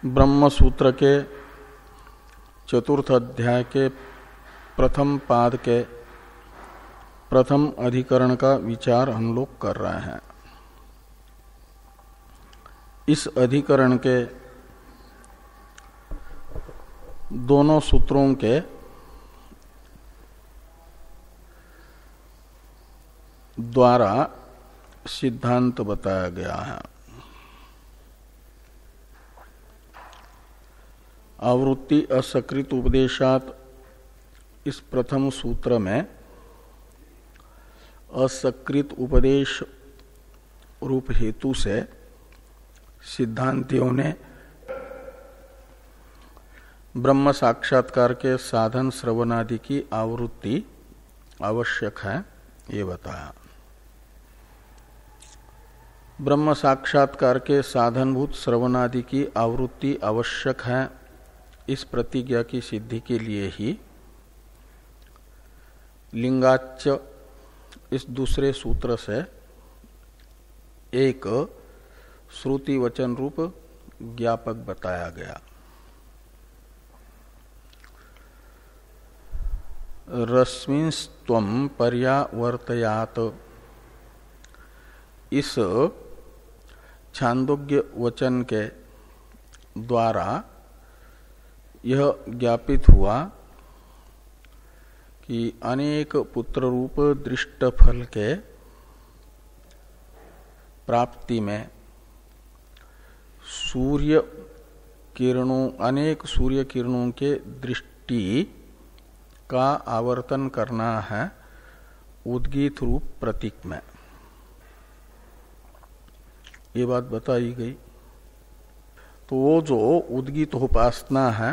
ब्रह्म सूत्र के चतुर्थ अध्याय के प्रथम पाद के प्रथम अधिकरण का विचार हम लोग कर रहे हैं। इस अधिकरण के दोनों सूत्रों के द्वारा सिद्धांत बताया गया है। आवृत्ति असकृत उपदेशात इस प्रथम सूत्र में असकृत उपदेश रूप हेतु से सिद्धांतियों ने ब्रह्म साक्षात्कार के साधन श्रवणादि की आवृत्ति आवश्यक है ये बताया। ब्रह्म साक्षात्कार के साधनभूत श्रवणादि की आवृत्ति आवश्यक है इस प्रतिज्ञा की सिद्धि के लिए ही लिंगाच्च इस दूसरे सूत्र से एक श्रुति वचन रूप ज्ञापक बताया गया। रश्मिस्त्वं पर्यावर्तयात इस छांदोग्य वचन के द्वारा यह ज्ञापित हुआ कि अनेक पुत्र रूप दृष्ट फल के प्राप्ति में सूर्य किरणों अनेक सूर्य किरणों के दृष्टि का आवर्तन करना है उद्गीत रूप प्रतीक में, ये बात बताई गई। तो वो जो उद्गीत उपासना है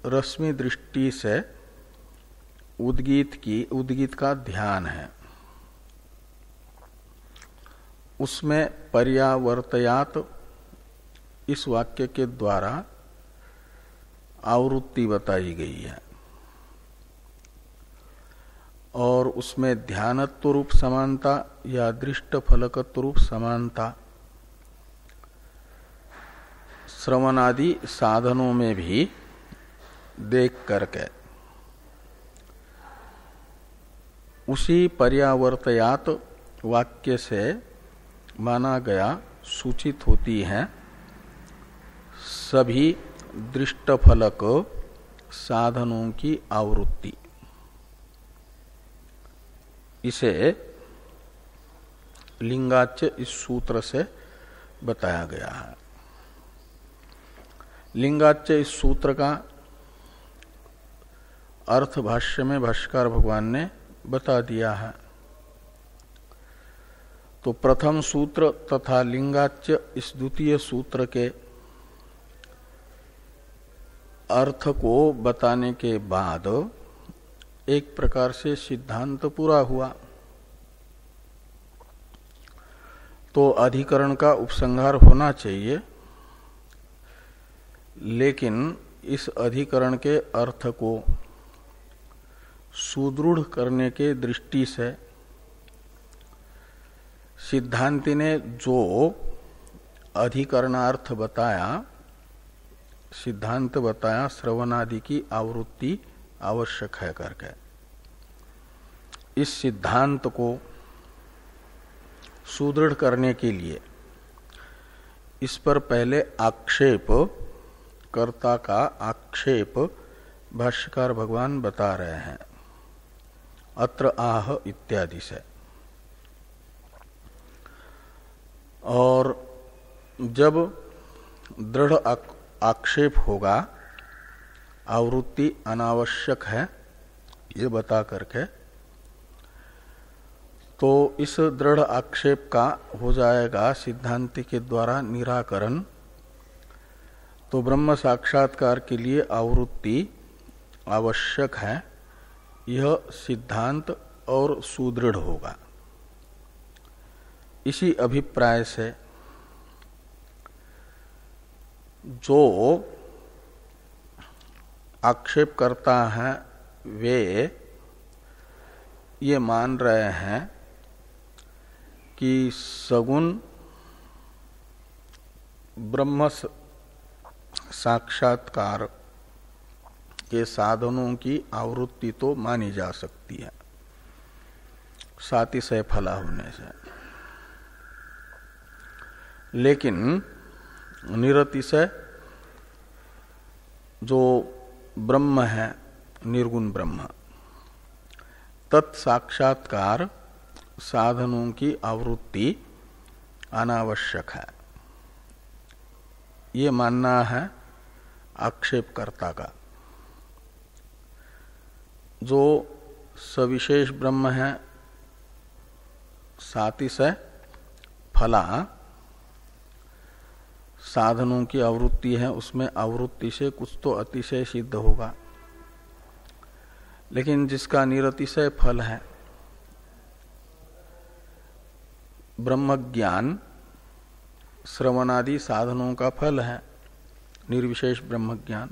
रश्मि दृष्टि से उद्गीत का ध्यान है, उसमें पर्यावर्तयात इस वाक्य के द्वारा आवृत्ति बताई गई है और उसमें ध्यानत्व रूप समानता या दृष्ट फलकत्व रूप समानता श्रवणादि साधनों में भी देख करके उसी पर्यावर्तयात वाक्य से माना गया सूचित होती हैं सभी दृष्ट फलक साधनों की आवृत्ति। इसे लिंगाच्च इस सूत्र से बताया गया है। लिंगाच्च इस सूत्र का अर्थ भाष्य में भाष्यकार भगवान ने बता दिया है। तो प्रथम सूत्र तथा लिंगाच्च इस द्वितीय सूत्र के अर्थ को बताने के बाद एक प्रकार से सिद्धांत पूरा हुआ। तो अधिकरण का उपसंहार होना चाहिए, लेकिन इस अधिकरण के अर्थ को सुदृढ़ करने के दृष्टि से सिद्धांति ने जो अधिकरणार्थ बताया, सिद्धांत बताया श्रवणादि की आवृत्ति आवश्यक है करके, इस सिद्धांत को सुदृढ़ करने के लिए इस पर पहले आक्षेप कर्ता का आक्षेप भाष्यकार भगवान बता रहे हैं अत्र आह इत्यादि से। और जब दृढ़ आक्षेप होगा आवृत्ति अनावश्यक है ये बता करके, तो इस दृढ़ आक्षेप का हो जाएगा सिद्धांति के द्वारा निराकरण। तो ब्रह्म साक्षात्कार के लिए आवृत्ति आवश्यक है यह सिद्धांत और सुदृढ़ होगा। इसी अभिप्राय से जो आक्षेप करता है वे ये मान रहे हैं कि सगुण ब्रह्म साक्षात्कार के साधनों की आवृत्ति तो मानी जा सकती है सातिशय फला होने से, लेकिन निरतिशय जो ब्रह्म है, निर्गुण ब्रह्म, तत्साक्षात्कार साधनों की आवृत्ति अनावश्यक है, ये मानना है आक्षेपकर्ता का। जो सविशेष ब्रह्म है सातिशय फला साधनों की आवृत्ति है, उसमें आवृत्ति से कुछ तो अतिशय सिद्ध होगा, लेकिन जिसका निरतिशय फल है ब्रह्म ज्ञान, श्रवणादि साधनों का फल है निर्विशेष ब्रह्म ज्ञान,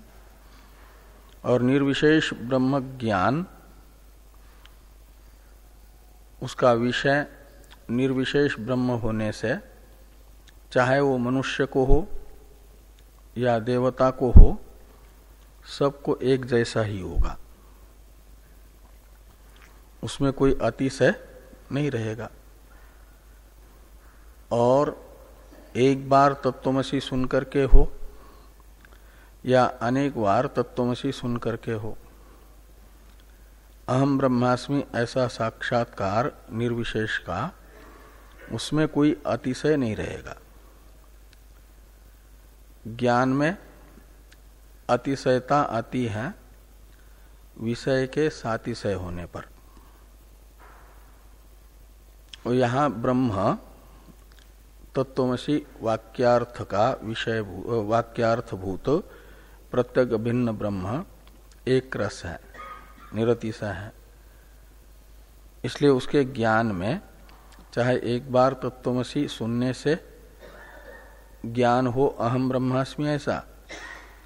और निर्विशेष ब्रह्म ज्ञान उसका विषय निर्विशेष ब्रह्म होने से चाहे वो मनुष्य को हो या देवता को हो, सबको एक जैसा ही होगा, उसमें कोई अतिशय नहीं रहेगा। और एक बार तत्वमसी सुन करके हो या अनेक बार तत्वमसी सुन करके हो, अहम ब्रह्मास्मि ऐसा साक्षात्कार निर्विशेष का, उसमें कोई अतिशय नहीं रहेगा। ज्ञान में अतिशयता आती है विषय के सातिशय होने पर, और यहाँ ब्रह्म तत्वमसी वाक्यार्थ का विषय वाक्यार्थभूत प्रत्यक भिन्न ब्रह्म एक रस है, निरतिशय है। इसलिए उसके ज्ञान में चाहे एक बार तत्वमसी सुनने से ज्ञान हो अहम ब्रह्मास्मि ऐसा,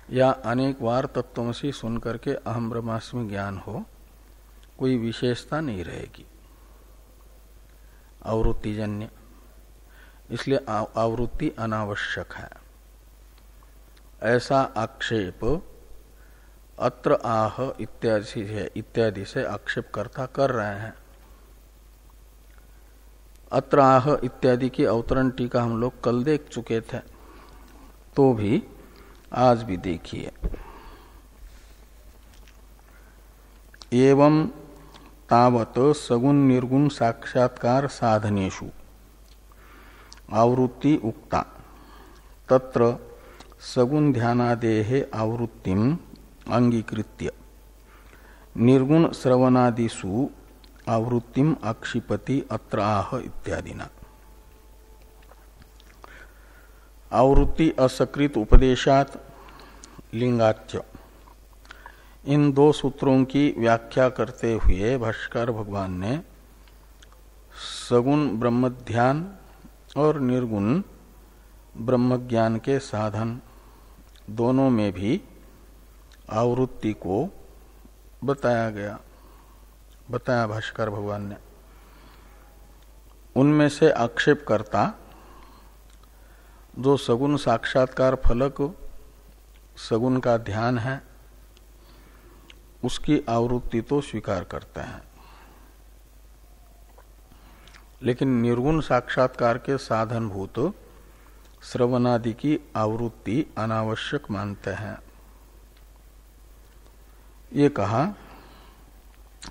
या अनेक बार तत्वमसी सुन करके अहम ब्रह्मास्मि ज्ञान हो, कोई विशेषता नहीं रहेगी आवृत्तिजन्य। इसलिए आवृत्ति अनावश्यक है, ऐसा आक्षेप अत्र आह इत्यादि से आक्षेपकर्ता कर रहे हैं। अत्र आह इत्यादि की अवतरण टीका हम लोग कल देख चुके थे, तो भी आज भी देखिए। एवं तावत सगुण निर्गुण साक्षात्कार साधनेषु आवृत्ति उक्ता तत्र सगुण ध्यानादेः आवृत्तिम अंगीकृत्य निर्गुण श्रवणादिषु आवृत्तिम अक्षिपति अत्र आह इत्यादिना। आवृत्ति असकृत उपदेशात लिंगाच्य, इन दो सूत्रों की व्याख्या करते हुए भाष्कर भगवान ने सगुण ब्रह्म ध्यान और निर्गुण ब्रह्म ज्ञान के साधन दोनों में भी आवृत्ति को बताया भाष्कर भगवान ने। उनमें से आक्षेपकर्ता जो सगुण साक्षात्कार फलक सगुण का ध्यान है, उसकी आवृत्ति तो स्वीकार करते हैं, लेकिन निर्गुण साक्षात्कार के साधनभूत श्रवणादि की आवृत्ति अनावश्यक मानते हैं। ये कहा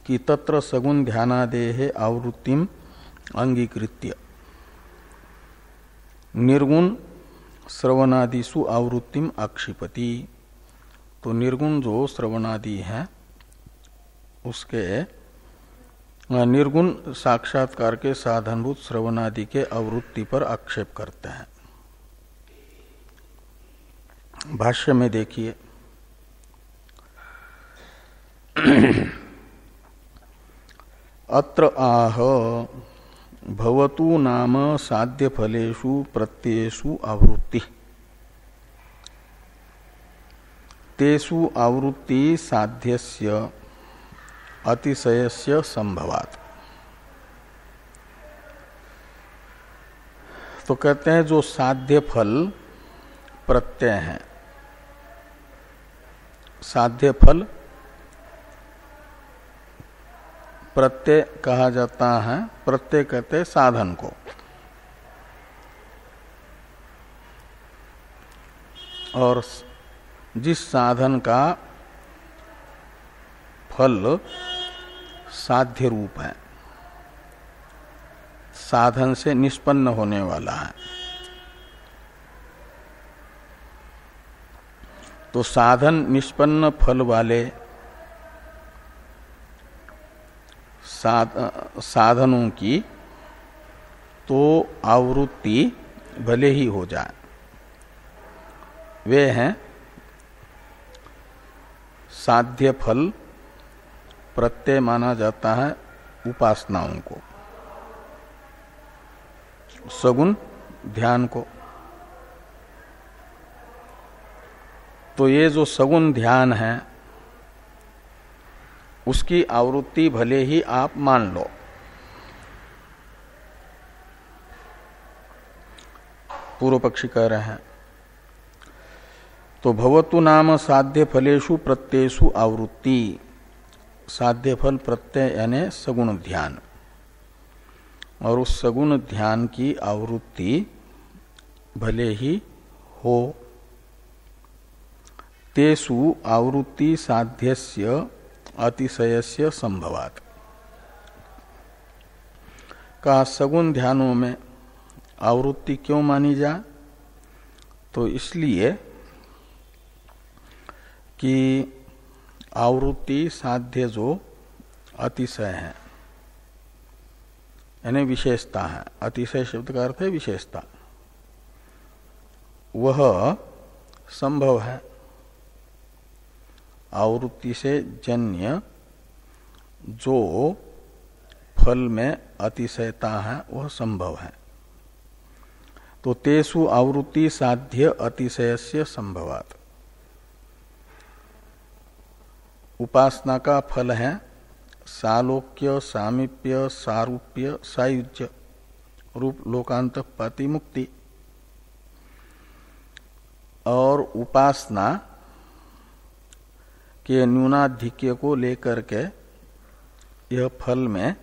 कि तत्र सगुण ध्यानादेः आवृत्तिम अंगीकृत्य निर्गुण श्रवणादिषु आवृत्तिम आक्षिपति। तो निर्गुण जो श्रवणादि है उसके निर्गुण साक्षात्कार के साधनभूत श्रवणादि के आवृत्ति पर आक्षेप करते हैं। भाष्य में देखिए, अत्र आह भवतु नाम साध्य फलेषु प्रत्ययेषु आवृत्ति, तेषु आवृत्ति साध्यस्य अतिशयस्य संभवात्। तो कहते हैं जो साध्य फल प्रत्यय हैं साध्य फल प्रत्यय कहा जाता है। प्रत्यय कहते साधन को। और जिस साधन का फल साध्य रूप है, साधन से निष्पन्न होने वाला है, तो साधन निष्पन्न फल वाले साधनों की तो आवृत्ति भले ही हो जाए, वे हैं साध्य फल प्रत्यय माना जाता है उपासनाओं को, सगुण ध्यान को। तो ये जो सगुण ध्यान है उसकी आवृत्ति भले ही आप मान लो। पूर्व पक्षी कह रहे हैं तो भवतु नाम साध्य फलेषु प्रत्ययेषु आवृत्ति। साध्य फल प्रत्यय यानी सगुण ध्यान, और उस सगुण ध्यान की आवृत्ति भले ही हो। तेषु आवृत्ति साध्यस्य अतिशयस्य संभवात्। का सगुण ध्यानों में आवृत्ति क्यों मानी जाए? तो इसलिए कि आवृत्ति साध्य जो अतिशय है यानी विशेषता है। अतिशय शब्द का अर्थ है विशेषता, वह संभव है। आवृत्ति से जन्य जो फल में अतिशयता है वह संभव है। तो तेषु आवृत्ति साध्य अतिशयस्य संभवात्। उपासना का फल है सालोक्य, सामीप्य, सारूप्य, सायुज्य रूप लोकांतपाती मुक्ति। और उपासना के न्यूनाधिक्य को लेकर के यह फल में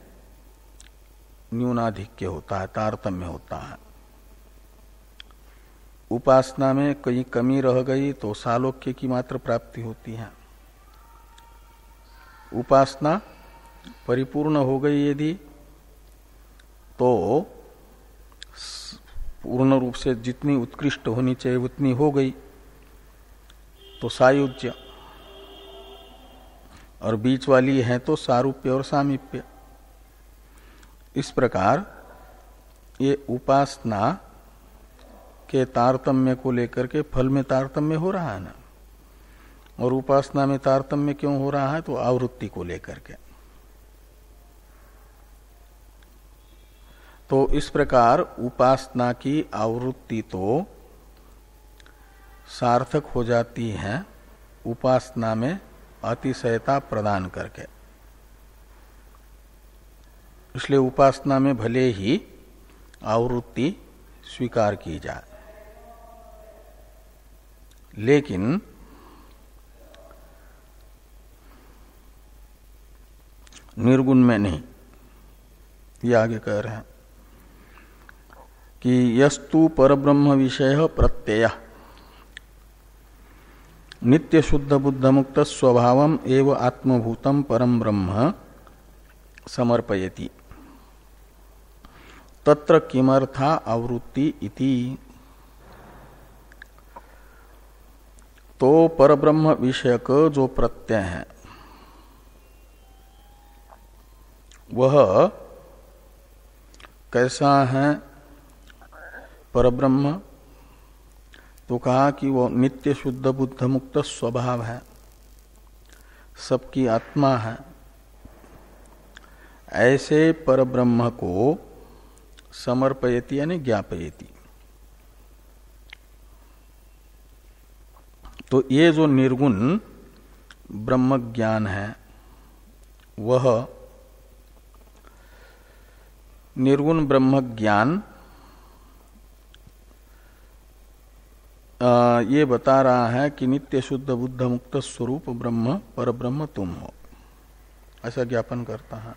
न्यूनाधिक्य होता है, तारतम्य होता है। उपासना में कहीं कमी रह गई तो सालोक्य की मात्र प्राप्ति होती है। उपासना परिपूर्ण हो गई यदि तो पूर्ण रूप से जितनी उत्कृष्ट होनी चाहिए उतनी हो गई तो सायुज्य, और बीच वाली है तो सारूप्य और सामीप्य। इस प्रकार ये उपासना के तारतम्य को लेकर के फल में तारतम्य हो रहा है ना। और उपासना में तारतम्य क्यों हो रहा है? तो आवृत्ति को लेकर के। तो इस प्रकार उपासना की आवृत्ति तो सार्थक हो जाती है उपासना में अतिशयता प्रदान करके। इसलिए उपासना में भले ही आवृत्ति स्वीकार की जाए, लेकिन निर्गुण में नहीं। ये आगे कह रहे हैं कि यस्तु परब्रह्म विषय प्रत्यय नित्य शुद्ध बुद्ध मुक्त स्वभावम एव आत्मभूतम परम ब्रह्म समर्पयति तत्र किमर्था आवृत्ति इति। तो परब्रह्म विषयक जो प्रत्यय है वह कैसा है? परब्रह्म तो कहा कि वो नित्य शुद्ध बुद्ध मुक्त स्वभाव है, सबकी आत्मा है। ऐसे परब्रह्म को समर्पयति यानी ज्ञापयति। तो ये जो निर्गुण ब्रह्म ज्ञान है वह निर्गुण ब्रह्म ज्ञान ये बता रहा है कि नित्य शुद्ध बुद्ध मुक्त स्वरूप ब्रह्म पर ब्रह्म तुम हो, ऐसा ज्ञापन करता है।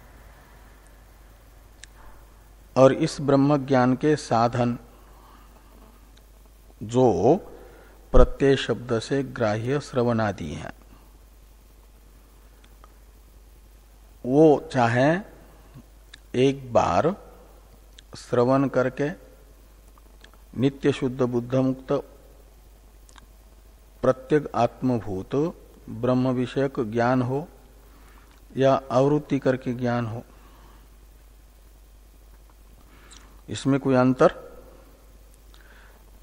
और इस ब्रह्म ज्ञान के साधन जो प्रत्यय शब्द से ग्राह्य श्रवणादि हैं, वो चाहे एक बार श्रवण करके नित्य शुद्ध बुद्ध मुक्त प्रत्येक आत्मभूत ब्रह्म विषयक ज्ञान हो या आवृत्ति करके ज्ञान हो, इसमें कोई अंतर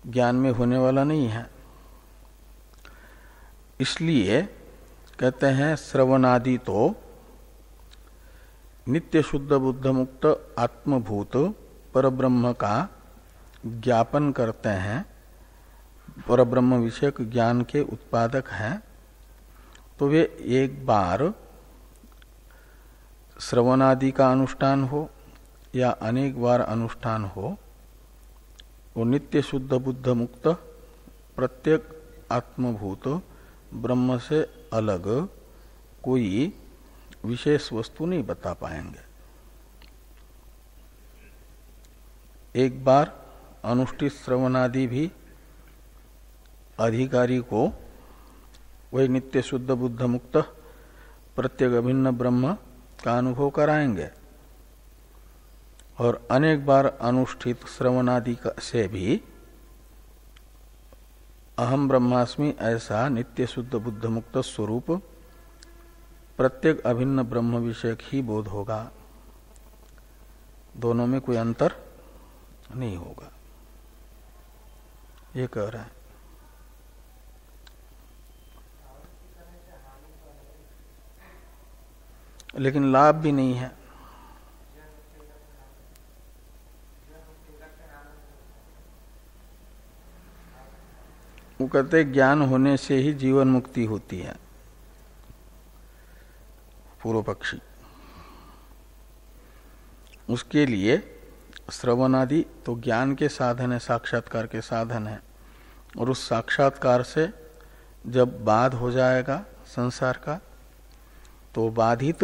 ज्ञान में होने वाला नहीं है। इसलिए कहते हैं श्रवणादि तो नित्य शुद्ध बुद्ध मुक्त आत्मभूत परब्रह्म का ज्ञापन करते हैं, परब्रह्म विषयक ज्ञान के उत्पादक हैं। तो वे एक बार श्रवणादि का अनुष्ठान हो या अनेक बार अनुष्ठान हो, वो नित्य शुद्ध बुद्ध मुक्त प्रत्येक आत्मभूत ब्रह्म से अलग कोई विशेष वस्तु नहीं बता पाएंगे। एक बार अनुष्ठित श्रवणादि भी अधिकारी को वही नित्य शुद्ध बुद्ध मुक्त प्रत्येक अभिन्न ब्रह्म का अनुभव कराएंगे, और अनेक बार अनुष्ठित श्रवणादि से भी अहम ब्रह्मास्मि ऐसा नित्य शुद्ध बुद्ध मुक्त स्वरूप प्रत्येक अभिन्न ब्रह्म विषयक ही बोध होगा। दोनों में कोई अंतर नहीं होगा, ये कह रहा है। लेकिन लाभ भी नहीं है। वो कहते ज्ञान होने से ही जीवन मुक्ति होती है, पूर्व पक्षी। उसके लिए श्रवणादि तो ज्ञान के साधन है, साक्षात्कार के साधन है, और उस साक्षात्कार से जब बाध हो जाएगा संसार का, तो बाधित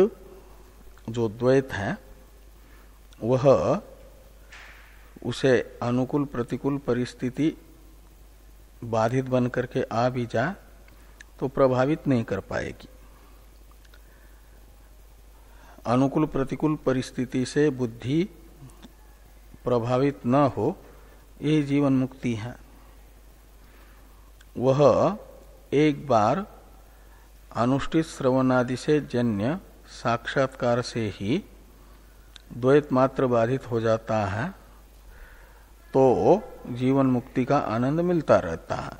जो द्वैत है वह उसे अनुकूल प्रतिकूल परिस्थिति बाधित बन करके आ भी जाए तो प्रभावित नहीं कर पाएगी। अनुकूल प्रतिकूल परिस्थिति से बुद्धि प्रभावित न हो, यही जीवन मुक्ति है। वह एक बार अनुष्ठित श्रवणादि से जन्य साक्षात्कार से ही द्वैत मात्र बाधित हो जाता है, तो जीवन मुक्ति का आनंद मिलता रहता है।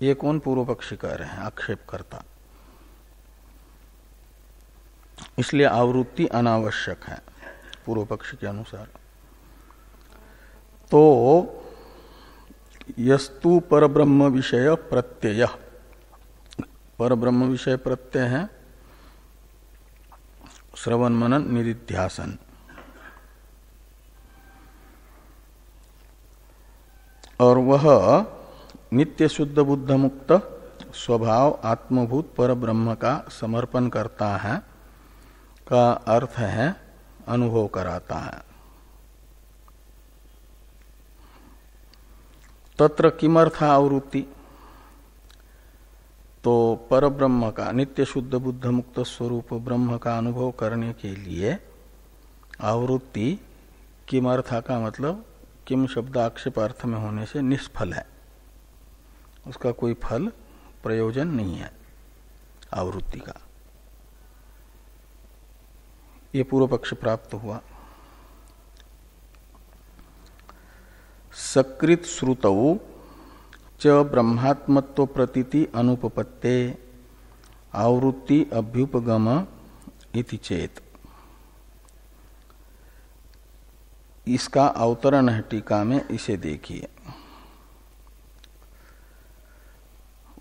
ये कौन पूर्व पक्षी कह रहे हैं? आक्षेप करता। इसलिए आवृत्ति अनावश्यक है पूर्व पक्षी के अनुसार। तो यस्तु परब्रह्म विषय प्रत्यय, परब्रह्म विषय प्रत्यय है श्रवण मनन निधिध्यासन, और वह नित्य शुद्ध बुद्ध मुक्त स्वभाव आत्मभूत परब्रह्म का समर्पण करता है, का अर्थ है अनुभव कराता है। तत्र किमर्थ आवृत्ति, तो परब्रह्म का नित्य शुद्ध बुद्ध मुक्त स्वरूप ब्रह्म का अनुभव करने के लिए आवृत्ति किमर्थ का मतलब किम शब्द आक्षेप अर्थ में होने से निष्फल है, उसका कोई फल प्रयोजन नहीं है आवृत्ति का। ये पूर्व पक्ष प्राप्त हुआ। सकृत श्रुतौ च ब्रह्मात्मत्व प्रतीति अनुपपत्ते आवृत्ति अभ्युपगम इति चेत। इसका अवतरण है टीका में, इसे देखिए।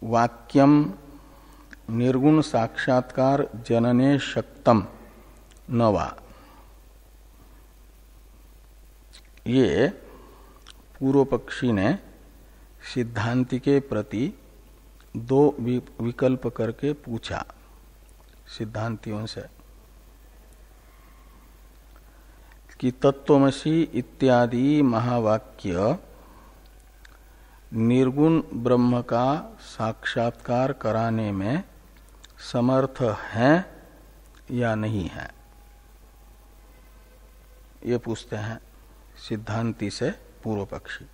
वाक्यम निर्गुण साक्षात्कार जनने शक्तम नवा, ये पूर्व पक्षी ने सिद्धांति के प्रति दो विकल्प करके पूछा सिद्धांतियों से कि तत्त्वमसि इत्यादि महावाक्य निर्गुण ब्रह्म का साक्षात्कार कराने में समर्थ हैं या नहीं है, ये पूछते हैं सिद्धांति से पूर्व पक्षी।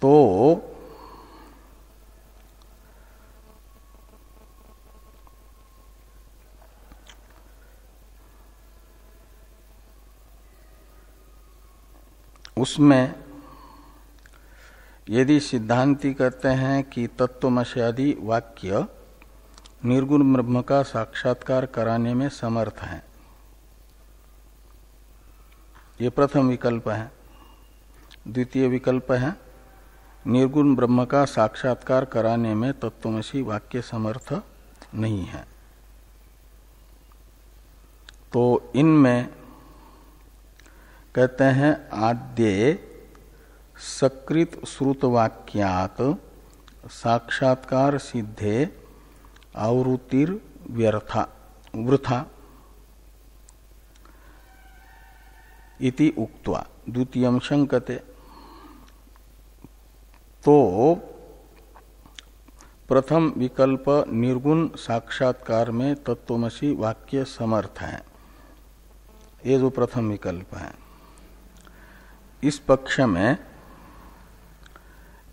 तो उसमें यदि सिद्धांति कहते हैं कि तत्त्वमस्यादि वाक्य निर्गुण ब्रह्म का साक्षात्कार कराने में समर्थ हैं, ये प्रथम विकल्प है। द्वितीय विकल्प है निर्गुण ब्रह्म का साक्षात्कार कराने में तत्त्वमसि वाक्य समर्थ नहीं है। तो इनमें कहते हैं आद्य सकृत श्रुतवाक्यात् साक्षात्कार सिद्धे आवृत्तिर वृथा इति उक्त्वा द्वितीयं शंकते। तो प्रथम विकल्प निर्गुण साक्षात्कार में तत्त्वमसि वाक्य समर्थ है, ये जो प्रथम विकल्प है, इस पक्ष में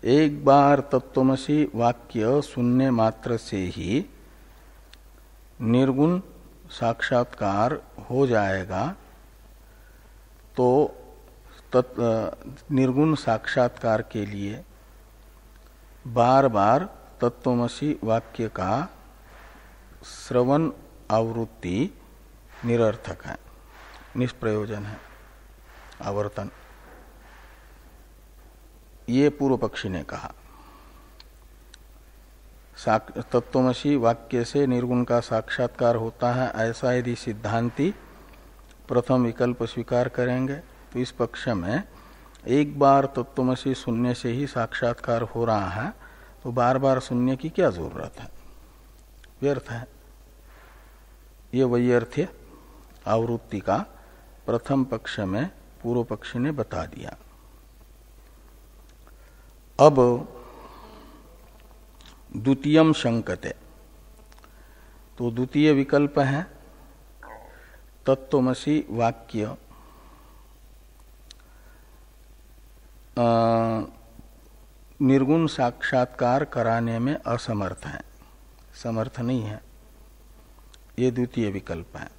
एक बार तत्त्वमसि वाक्य सुनने मात्र से ही निर्गुण साक्षात्कार हो जाएगा, तो निर्गुण साक्षात्कार के लिए बार बार तत्त्वमसि वाक्य का श्रवण आवृत्ति निरर्थक है, निष्प्रयोजन है, आवर्तन। ये पूर्व पक्षी ने कहा तत्त्वमसि वाक्य से निर्गुण का साक्षात्कार होता है, ऐसा यदि सिद्धांति प्रथम विकल्प स्वीकार करेंगे तो इस पक्ष में एक बार तत्त्वमसि सुनने से ही साक्षात्कार हो रहा है, तो बार बार सुनने की क्या जरूरत है, व्यर्थ है। ये वैयर्थ्य आवृत्ति का प्रथम पक्ष में पूर्व पक्षी ने बता दिया। अब द्वितीयम शंकते, तो द्वितीय विकल्प है तत्त्वमसि वाक्य निर्गुण साक्षात्कार कराने में असमर्थ है, समर्थ नहीं है, ये द्वितीय विकल्प है।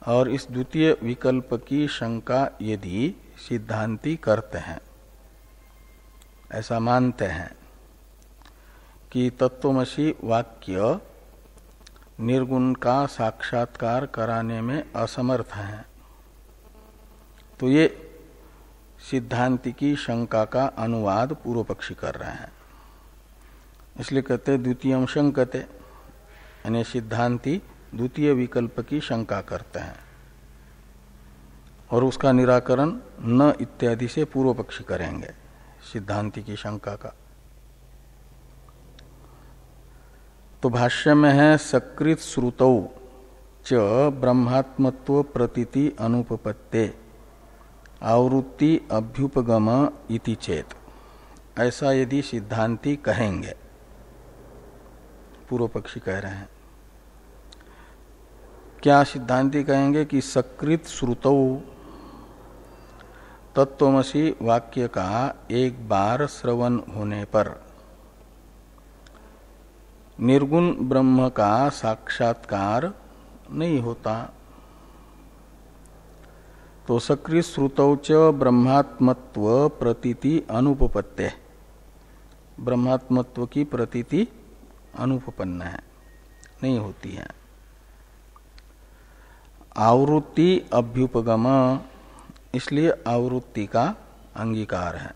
और इस द्वितीय विकल्प की शंका यदि सिद्धांति करते हैं, ऐसा मानते हैं कि तत्त्वमसि वाक्य निर्गुण का साक्षात्कार कराने में असमर्थ है, तो ये सिद्धांति की शंका का अनुवाद पूर्व पक्षी कर रहे हैं। इसलिए कहते द्वितीयम शंकते, यानी सिद्धांति द्वितीय विकल्प की शंका करते हैं और उसका निराकरण न इत्यादि से पूर्व पक्षी करेंगे सिद्धांति की शंका का। तो भाष्य में है सकृत श्रुतौ च ब्रह्मात्मत्व प्रतीति अनुपपत्ते आवृत्ति अभ्युपगम इति चेत, ऐसा यदि सिद्धांति कहेंगे, पूर्व पक्षी कह रहे हैं, क्या सिद्धांति कहेंगे कि सकृत श्रुतौ तत्त्वमसि वाक्य का एक बार श्रवण होने पर निर्गुण ब्रह्म का साक्षात्कार नहीं होता, तो सकृत श्रुतौ च ब्रह्मात्मत्व प्रतीति अनुपपत्ते, ब्रह्मात्मत्व की प्रतीति अनुपपन्न है, नहीं होती है। आवृत्ति अभ्युपगम, इसलिए आवृत्ति का अंगीकार है,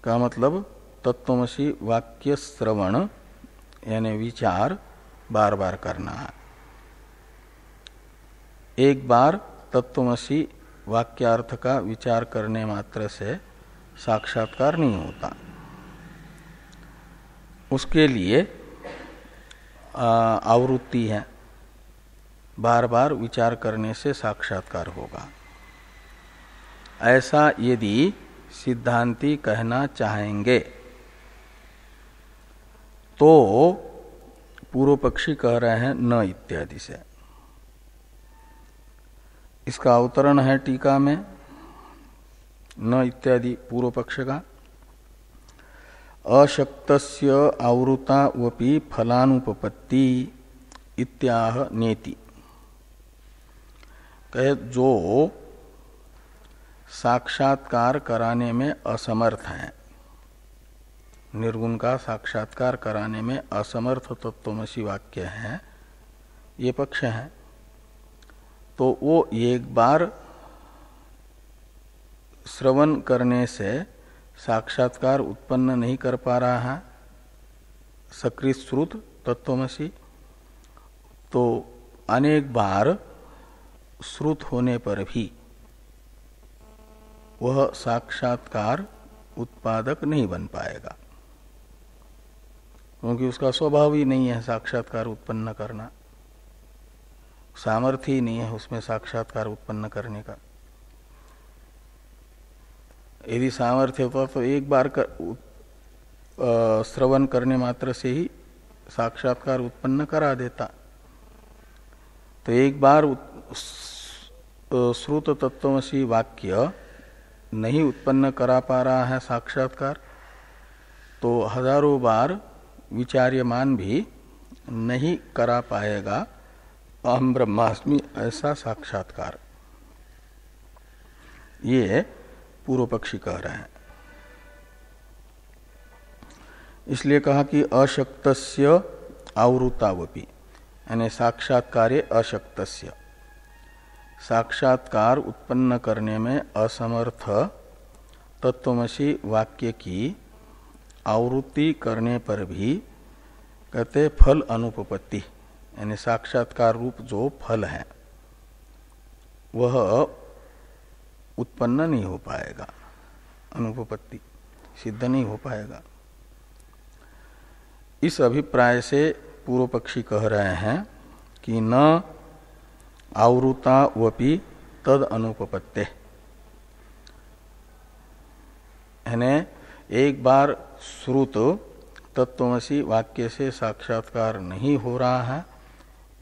का मतलब तत्त्वमसि वाक्य श्रवण यानी विचार बार बार करना है, एक बार तत्वमसी वाक्यार्थ का विचार करने मात्र से साक्षात्कार नहीं होता। उसके लिए आवृत्ति है, बार बार विचार करने से साक्षात्कार होगा। ऐसा यदि सिद्धांती कहना चाहेंगे तो पूर्व पक्षी कह रहे हैं न इत्यादि से। इसका अवतरण है टीका में, न इत्यादि पूर्व पक्ष का। अशक्तस्य आवृतावपि फलानुपपत्ति इत्याह नेति। कहे जो साक्षात्कार कराने में असमर्थ है, निर्गुण का साक्षात्कार कराने में असमर्थ तत्वमसी वाक्य है, ये पक्ष है, तो वो एक बार श्रवण करने से साक्षात्कार उत्पन्न नहीं कर पा रहा है, सकृत श्रुत तत्वमसी, तो अनेक बार श्रुत होने पर भी वह साक्षात्कार उत्पादक नहीं बन पाएगा, क्योंकि उसका स्वभाव ही नहीं है साक्षात्कार उत्पन्न करना, सामर्थ्य ही नहीं है उसमें साक्षात्कार उत्पन्न करने का। यदि सामर्थ्य होता तो एक बार श्रवण करने मात्र से ही साक्षात्कार उत्पन्न करा देता। तो एक बार श्रुत तत्वमसी वाक्य नहीं उत्पन्न करा पा रहा है साक्षात्कार, तो हजारों बार विचार्यमान भी नहीं करा पाएगा अहम ब्रह्मास्मि ऐसा साक्षात्कार। ये पूर्व पक्षी कह रहे हैं। इसलिए कहा कि अशक्तस्य आवृतावपि, यानी साक्षात्कारे अशक्तस्य, साक्षात्कार उत्पन्न करने में असमर्थ तत्वमसी वाक्य की आवृत्ति करने पर भी कहते फल अनुपपत्ति, यानी साक्षात्कार रूप जो फल है वह उत्पन्न नहीं हो पाएगा, अनुपपत्ति सिद्ध नहीं हो पाएगा। इस अभिप्राय से पूर्व पक्षी कह रहे हैं कि न आवृता वपि तद अनुपपत्ते, यानी एक बार श्रुत तत्वमसी वाक्य से साक्षात्कार नहीं हो रहा है,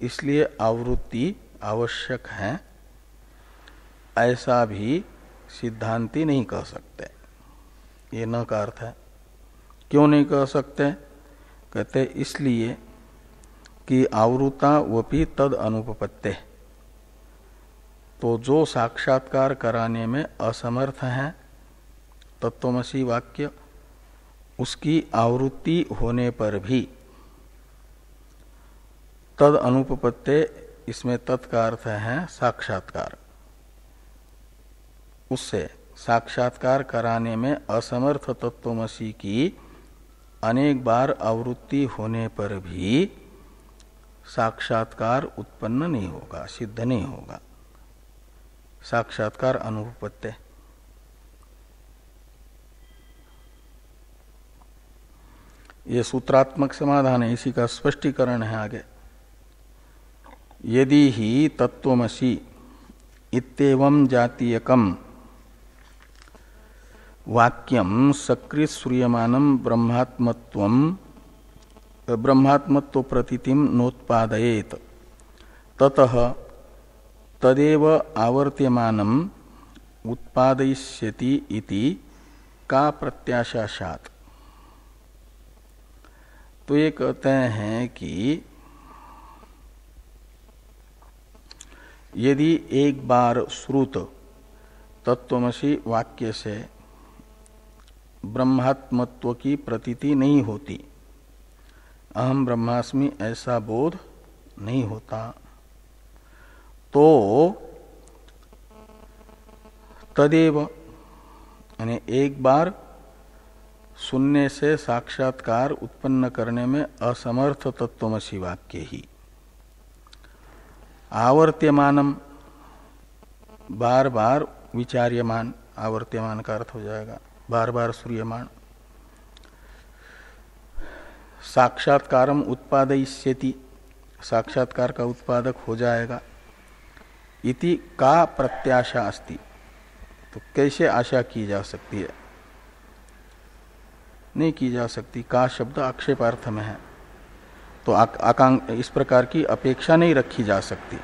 इसलिए आवृत्ति आवश्यक है, ऐसा भी सिद्धांती नहीं कह सकते। ये न का अर्थ है। क्यों नहीं कह सकते? कहते इसलिए कि आवृता वपि तद अनुपपत्ते, तो जो साक्षात्कार कराने में असमर्थ है तत्वमसी वाक्य, उसकी आवृत्ति होने पर भी तद अनुपपत्ते, इसमें तत्का अर्थ है साक्षात्कार, उससे साक्षात्कार कराने में असमर्थ तत्वमसी की अनेक बार आवृत्ति होने पर भी साक्षात्कार उत्पन्न नहीं होगा, सिद्ध नहीं होगा, साक्षात्कार अनुपपत्ते। ये सूत्रात्मक समाधान है, इसी का स्पष्टीकरण है आगे। यदि ही तत्वमसि इत्येवं जातीयकम वाक्यम सकृत श्रूयमानं ब्रह्मात्मत्व प्रतीतिम नोत्पादयेत ततः तदेव आवर्त्यमानम उत्पादयिष्यति इति का प्रत्याशा स्यात्। तो ये कहते हैं कि यदि एक बार श्रुत तत्वमसी वाक्य से ब्रह्मात्मत्व की प्रतीति नहीं होती, अहम ब्रह्मास्मि ऐसा बोध नहीं होता, तो तदेव, यानी एक बार सुनने से साक्षात्कार उत्पन्न करने में असमर्थ तत्वमसी वाक्य ही आवर्त्यमानम, बार बार विचार्यमान, आवर्त्यमान का अर्थ हो जाएगा, बार बार श्रूयमान। साक्षात्कारम उत्पादयिष्यति, साक्षात्कार का उत्पादक हो जाएगा। इति का प्रत्याशा अस्ति, तो कैसे आशा की जा सकती है? नहीं की जा सकती। का शब्द आक्षेपार्थ में है, तो इस प्रकार की अपेक्षा नहीं रखी जा सकती।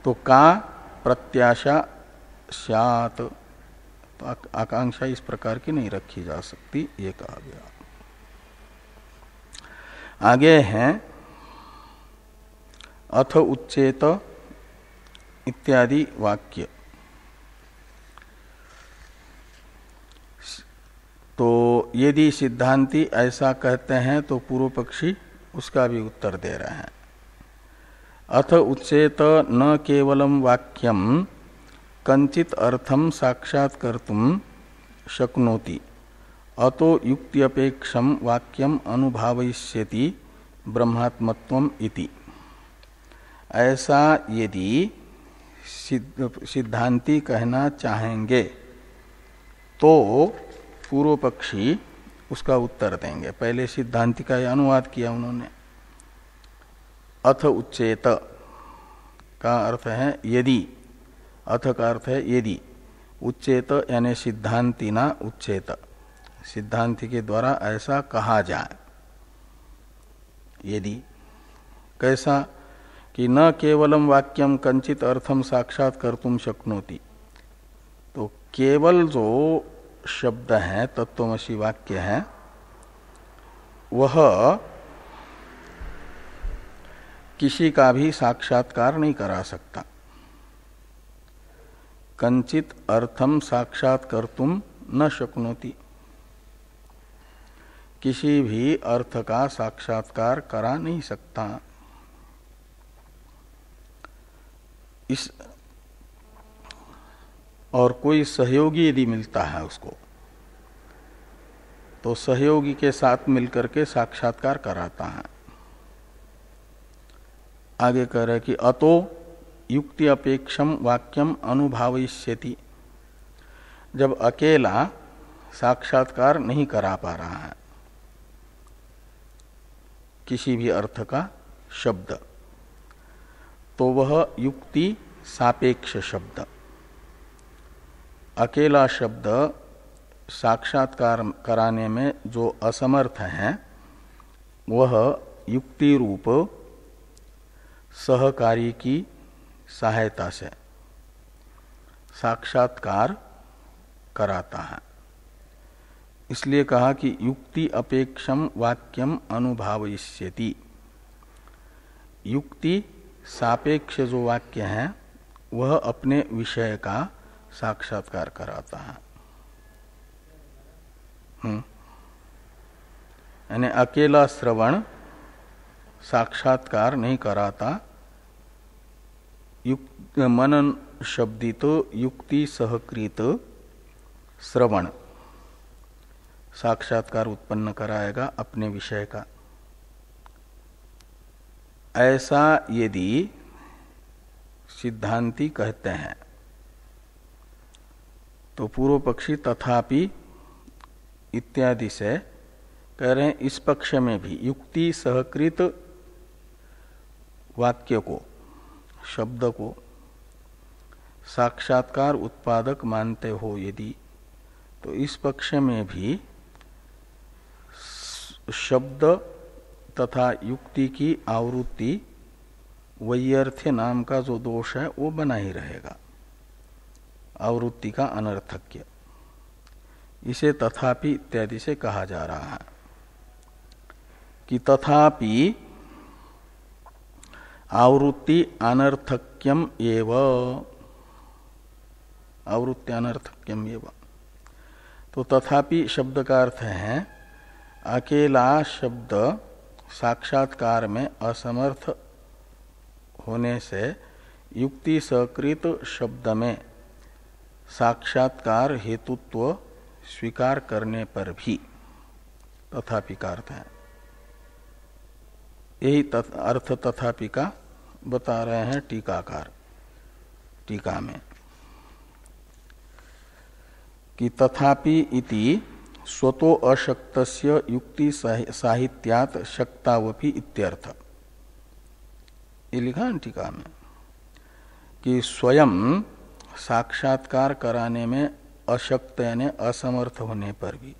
तो का प्रत्याशा स्यात्, तो आकांक्षा इस प्रकार की नहीं रखी जा सकती, ये कहा गया। आगे हैं अथ उच्चेत इत्यादि वाक्य। तो यदि सिद्धांती ऐसा कहते हैं तो पूर्व पक्षी उसका भी उत्तर दे रहे हैं। अथ उच्चेत न केवलम वाक्यम कंचित अर्थम साक्षात्कर्तुम शक्नोति, अतो युक्त्यपेक्षम वाक्यम अनुभावयिष्यति ब्रह्मात्मत्वम इति। ऐसा यदि सिद्धांती कहना चाहेंगे तो पूर्व पक्षी उसका उत्तर देंगे। पहले सिद्धांति का अनुवाद किया उन्होंने। अथ उच्चेत का अर्थ है यदि, अथ का अर्थ है यदि, उच्चेत यानी सिद्धांति ना उच्चेत, सिद्धांति के द्वारा ऐसा कहा जाए। यदि कैसा कि न केवलम वाक्यम कंचित अर्थम साक्षात कर्तुम शक्नोति, तो केवल जो शब्द है तत्वमसि वाक्य है वह किसी का भी साक्षात्कार नहीं करा सकता। कंचित अर्थम साक्षात कर्तुम न शक्नोति, किसी भी अर्थ का साक्षात्कार करा नहीं सकता। इस और कोई सहयोगी यदि मिलता है उसको, तो सहयोगी के साथ मिलकर के साक्षात्कार कराता है। आगे कह रहे कि अतो युक्ति अपेक्षम वाक्यम अनुभावयिष्यति, जब अकेला साक्षात्कार नहीं करा पा रहा है किसी भी अर्थ का शब्द, तो वह युक्ति सापेक्ष शब्द, अकेला शब्द साक्षात्कार कराने में जो असमर्थ है वह युक्ति रूप सहकारी की सहायता से साक्षात्कार कराता है। इसलिए कहा कि युक्ति अपेक्षम वाक्यम अनुभावयिष्यति, युक्ति सापेक्ष जो वाक्य है वह अपने विषय का साक्षात्कार कराता है। यानी अकेला श्रवण साक्षात्कार नहीं कराता, मनन शब्दित युक्ति सहकृत श्रवण साक्षात्कार उत्पन्न कराएगा अपने विषय का। ऐसा यदि सिद्धांती कहते हैं तो पूर्व पक्षी तथापि इत्यादि से कह रहे हैं इस पक्ष में भी युक्ति सहकृत वाक्य को, शब्द को साक्षात्कार उत्पादक मानते हो यदि, तो इस पक्ष में भी शब्द तथा युक्ति की आवृत्ति वैयर्थ्य नाम का जो दोष है वो बना ही रहेगा, आवृत्ति का अनर्थक्य। इसे तथापि इत्यादि से कहा जा रहा है कि तथापि आवृत्ति अनर्थक्यम एव, आवृत्ति अनर्थक्यम एव। तो तथापि शब्द का अर्थ है अकेला शब्द साक्षात्कार में असमर्थ होने से युक्ति सकृत शब्द में साक्षात्कार हेतुत्व स्वीकार करने पर भी तथापि का अर्थ है। यही अर्थ तथापि का बता रहे हैं टीकाकार टीका में कि तथापि इति स्वतो अशक्तस्य युक्ति साहित्यात् शक्तावपि इत्यर्थ। ये लिखा है टीका में कि स्वयं साक्षात्कार कराने में अशक्त यानी असमर्थ होने पर भी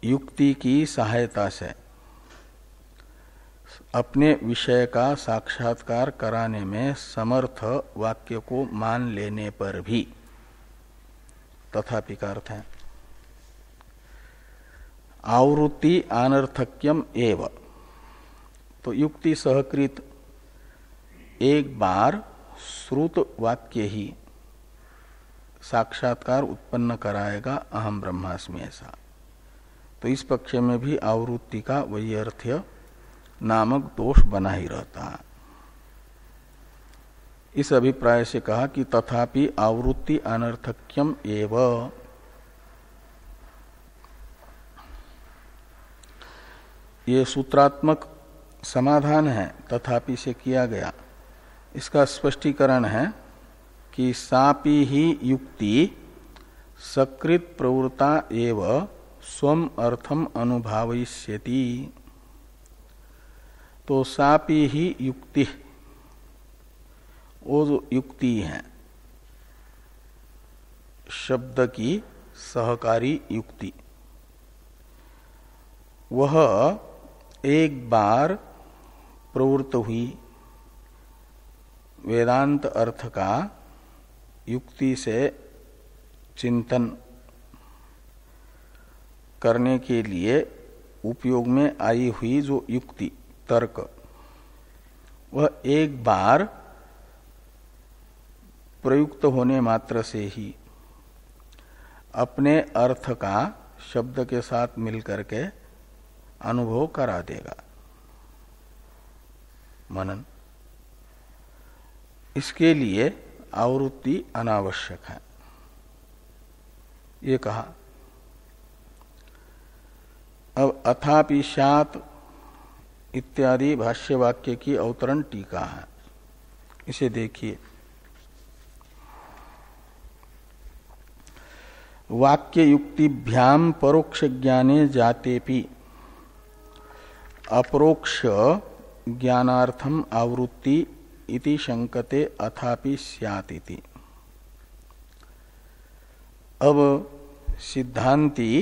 युक्ति की सहायता से अपने विषय का साक्षात्कार कराने में समर्थ वाक्य को मान लेने पर भी, तथापि का अर्थ है आवृत्ति अनर्थक्यम एव। तो युक्ति सहकृत एक बार श्रुत वाक्य ही साक्षात्कार उत्पन्न कराएगा अहम ब्रह्मास्मि ऐसा। तो इस पक्ष में भी आवृत्ति का वैयर्थ्य नामक दोष बना ही रहता है। इस अभिप्राय से कहा कि तथापि आवृत्ति अनर्थक्यम एव। ये सूत्रात्मक समाधान है, तथापि से किया गया। इसका स्पष्टीकरण है कि सापि ही युक्ति सकृत प्रवृत्ता एव स्वम अर्थम अनुभावयिष्यति। तो सापि ही युक्ति, वो जो युक्ति है शब्द की सहकारी युक्ति, वह एक बार प्रवृत्त हुई वेदांत अर्थ का युक्ति से चिंतन करने के लिए उपयोग में आई हुई जो युक्ति तर्क, वह एक बार प्रयुक्त होने मात्र से ही अपने अर्थ का शब्द के साथ मिलकर के अनुभव करा देगा मनन। इसके लिए आवृत्ति अनावश्यक है, ये कहा। अब अथापि स्यात् इत्यादि भाष्य वाक्य की अवतरण टीका है, इसे देखिए। वाक्य युक्तिभ्याम परोक्ष ज्ञाने जातेपि अपरोक्ष ज्ञानार्थम आवृत्ति इति शंकते अथापि स्यात् इति। अब सिद्धांती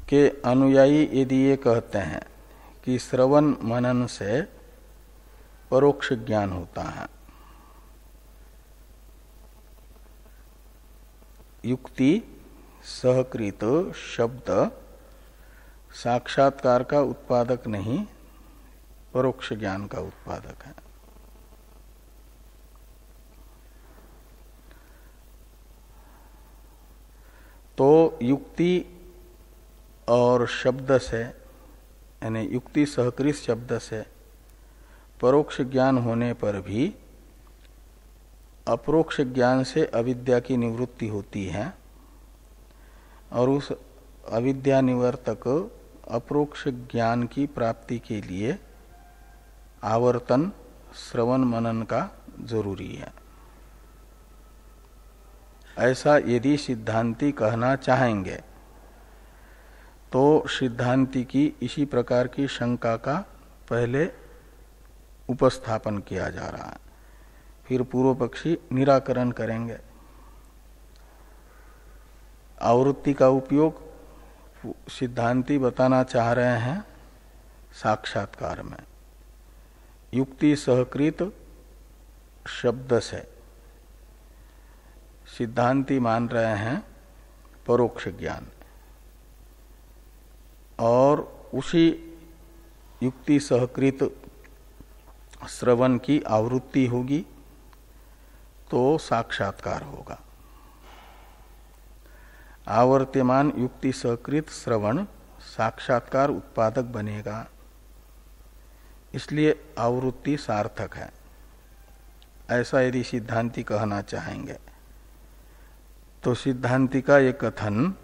के अनुयायी यदि ये कहते हैं कि श्रवण मनन से परोक्ष ज्ञान होता है, युक्ति सहकृत शब्द साक्षात्कार का उत्पादक नहीं, परोक्ष ज्ञान का उत्पादक है, तो युक्ति और शब्द से यानी युक्ति सहकृत शब्द से परोक्ष ज्ञान होने पर भी अपरोक्ष ज्ञान से अविद्या की निवृत्ति होती है, और उस अविद्या निवर्तक अपरोक्ष ज्ञान की प्राप्ति के लिए आवर्तन श्रवण मनन का जरूरी है। ऐसा यदि सिद्धांती कहना चाहेंगे तो सिद्धांती की इसी प्रकार की शंका का पहले उपस्थापन किया जा रहा है, फिर पूर्व पक्षी निराकरण करेंगे। आवृत्ति का उपयोग सिद्धांती बताना चाह रहे हैं साक्षात्कार में, युक्ति सहकृत शब्द से सिद्धांती मान रहे हैं परोक्ष ज्ञान, और उसी युक्ति सहकृत श्रवण की आवृत्ति होगी तो साक्षात्कार होगा। आवर्त्यमान युक्ति सहकृत श्रवण साक्षात्कार उत्पादक बनेगा, इसलिए आवृत्ति सार्थक है। ऐसा यदि सिद्धांती कहना चाहेंगे तो सिद्धांती का ये कथन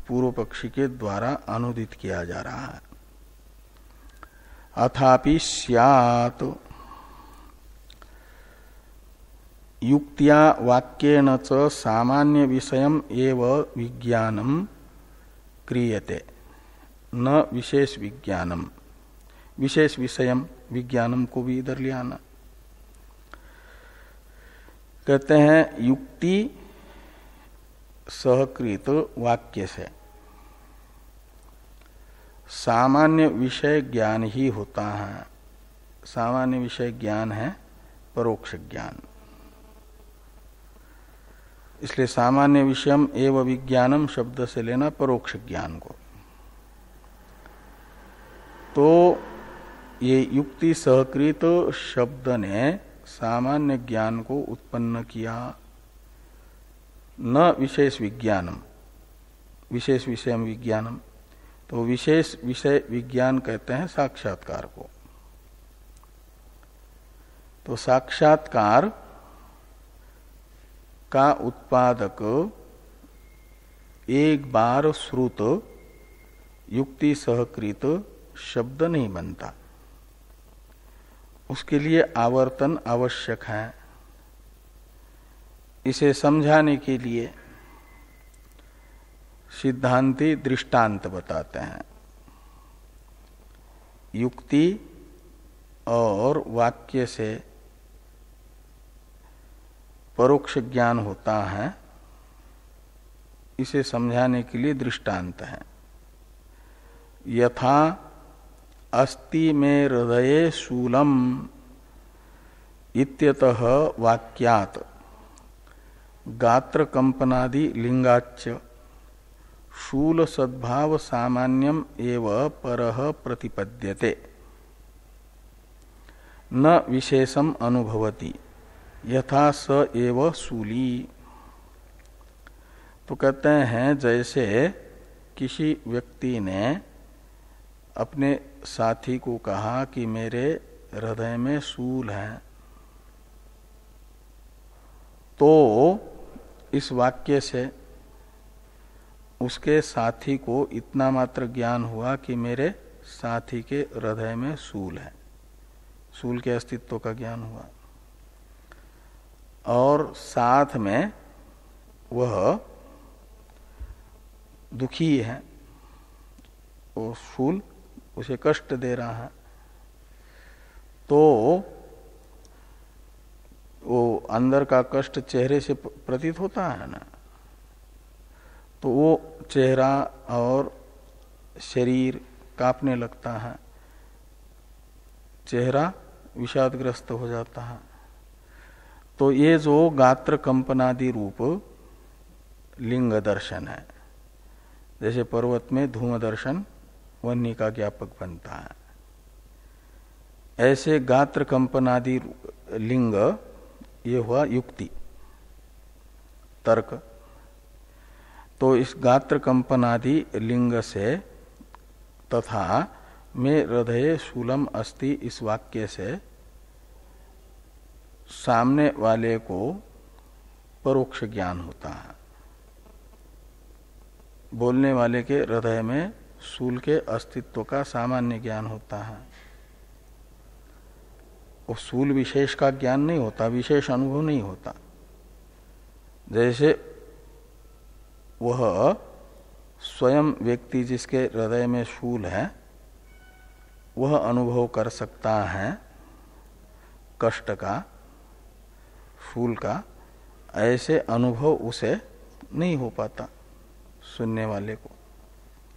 पूर्व पक्षी के द्वारा अनुदित किया जा रहा है। अथापि स्यात् युक्त्या वाक्येन च सामान्य विषयम एव विज्ञानम क्रियते न विशेष विज्ञानम। विशेष विषयम विज्ञानम को भी इधर ले आना। कहते हैं युक्ति सहकृत वाक्य से सामान्य विषय ज्ञान ही होता है। सामान्य विषय ज्ञान है परोक्ष ज्ञान। इसलिए सामान्य विषयम एवं विज्ञानम शब्द से लेना परोक्ष ज्ञान को। तो ये युक्ति सहकृत शब्द ने सामान्य ज्ञान को उत्पन्न किया, न विशेष विज्ञानम। विशेष विषयम विज्ञानम, तो विशेष विषय विज्ञान कहते हैं साक्षात्कार को। तो साक्षात्कार का उत्पादक एक बार श्रुत युक्ति सहकृत शब्द नहीं बनता, उसके लिए आवर्तन आवश्यक है। इसे समझाने के लिए सिद्धांती दृष्टांत बताते हैं। युक्ति और वाक्य से परोक्ष ज्ञान होता है, इसे समझाने के लिए दृष्टांत है। यथा अस्ति में हृदये शूलम इत्यतः वाक्यात् गात्र कंपनादि लिंगाच्च शूल सद्भाव सामान्यम एव परः प्रतिपद्यते न विशेषम अनुभवति यथा स एव शूली। तो कहते हैं जैसे किसी व्यक्ति ने अपने साथी को कहा कि मेरे हृदय में शूल है, तो इस वाक्य से उसके साथी को इतना मात्र ज्ञान हुआ कि मेरे साथी के हृदय में शूल है, शूल के अस्तित्व का ज्ञान हुआ। और साथ में वह दुखी है, वो शूल उसे कष्ट दे रहा है, तो वो अंदर का कष्ट चेहरे से प्रतीत होता है ना। तो वो चेहरा और शरीर कांपने लगता है, चेहरा विषादग्रस्त हो जाता है। तो ये जो गात्र कंपनादि रूप लिंग दर्शन है, जैसे पर्वत में धूम दर्शन वन्य का ज्ञापक बनता है, ऐसे गात्र कंपनादि लिंग ये हुआ युक्ति तर्क। तो इस गात्र कंपनादि लिंग से तथा में हृदये शूलम अस्ति इस वाक्य से सामने वाले को परोक्ष ज्ञान होता है। बोलने वाले के हृदय में शूल के अस्तित्व का सामान्य ज्ञान होता है। वो शूल विशेष का ज्ञान नहीं होता, विशेष अनुभव नहीं होता। जैसे वह स्वयं व्यक्ति जिसके हृदय में शूल है वह अनुभव कर सकता है कष्ट का, शूल का, ऐसे अनुभव उसे नहीं हो पाता। सुनने वाले को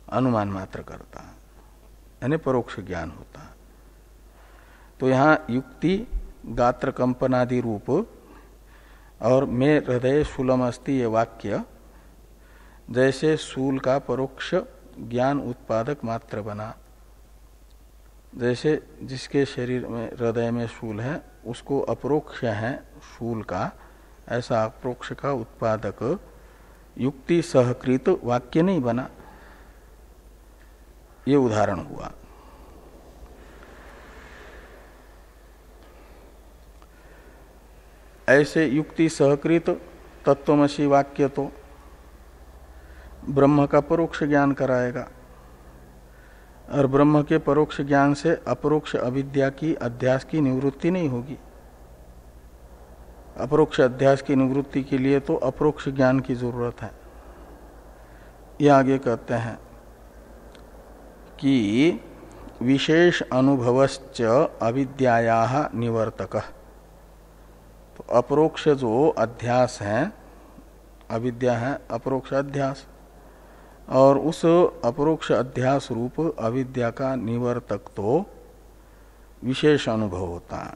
अनुमान मात्र करता है, यानी परोक्ष ज्ञान होता है। तो यहाँ युक्ति गात्र कंपनादि रूप और में हृदय शूलम अस्ति ये वाक्य जैसे शूल का परोक्ष ज्ञान उत्पादक मात्र बना, जैसे जिसके शरीर में हृदय में शूल है उसको अपरोक्ष है शूल का, ऐसा अपरोक्ष का उत्पादक युक्ति सहकृत वाक्य नहीं बना। ये उदाहरण हुआ। ऐसे युक्ति सहकृत तत्वमसि वाक्य तो ब्रह्म का परोक्ष ज्ञान कराएगा। और ब्रह्म के परोक्ष ज्ञान से अपरोक्ष अविद्या की अध्यास की निवृत्ति नहीं होगी। अपरोक्ष अध्यास की निवृत्ति के लिए तो अपरोक्ष ज्ञान की जरूरत है। ये आगे कहते हैं कि विशेष अनुभवश्च अविद्यायाः निवर्तकः। तो अपरोक्ष जो अध्यास है, अविद्या है अपरोक्ष अध्यास, और उस अपरोक्ष अध्यास रूप अविद्या का निवर्तक तो विशेष अनुभव होता है,